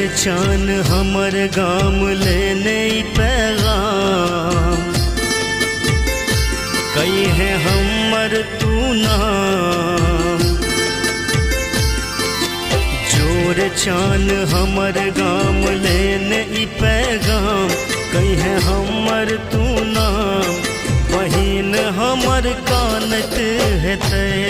चान हमर गाम लेने पैगाम, कई है हमर तू नाम। जोर चान हमर गाम लेने पैगाम, कई है हमर तू नाम। बहिन हमर कानत है तय,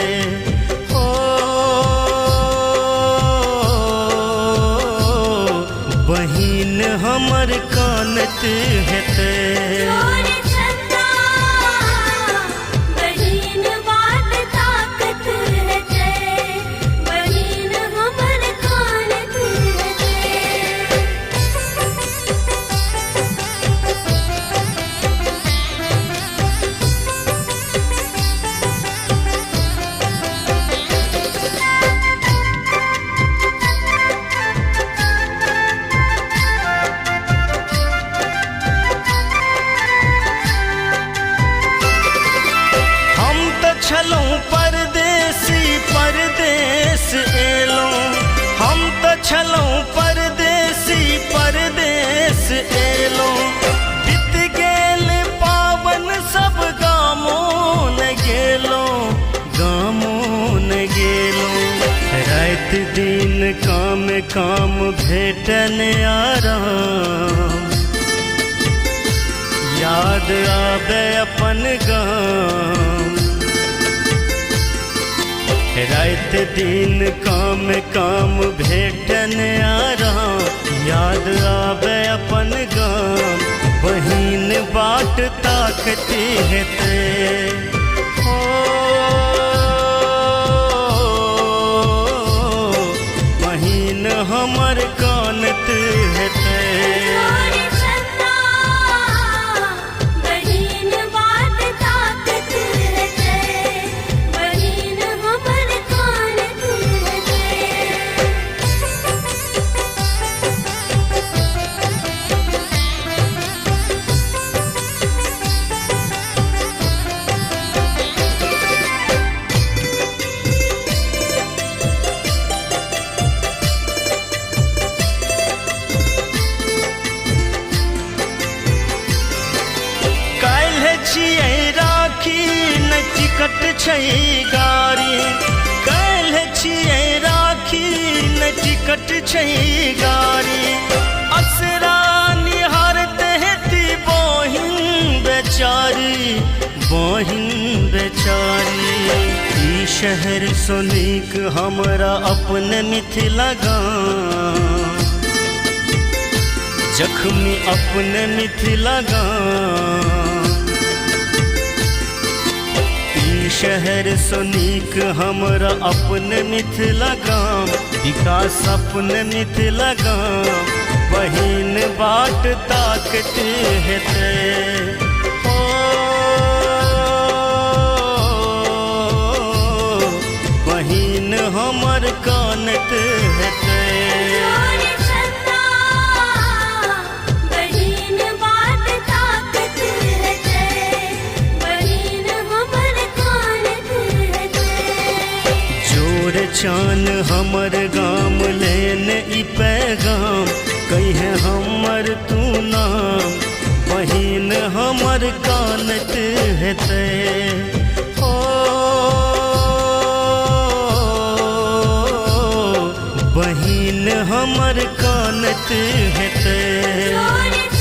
बहिन हमर कानत है तय। बहिन बात ताकत है तय, बहिन हमर कानत है तय। छलौं परदेसी परदेस एलों, हम तो छलौं परदेसी परदेस एलों। बीत गेल पावन सब गामों न गेलों, गामों न गेलों। रात दिन काम काम भेटन आराम, याद आवे अपन गाम। रात दिन काम काम भेटन आराम, याद आवे अपन गाम। बहिन बाट ताकत है तय, बहिन हमर कानत है तय। छियै राखी न टिकट छै गाड़ी, काल्हि छियै राखी न टिकट छै गाड़ी। असरा निहारत हेती बहिन बेचारी, बहिन बेचारी। ई शहर सो नीक हमरा अपन मिथिला गाम, जख्मी अपन मिथिला गाम। शहर सो नीक हमरा अपन मिथिला गाम, विकास अपन मिथिला गाम। बहिन बाट ताकत है तय, बहिन हमर कानत है तय। चान हमर गाम लेने पैगाम, कई है हमर तू नाम। बहिन हमर कानत है तय, बहिन हमर कानत है तय।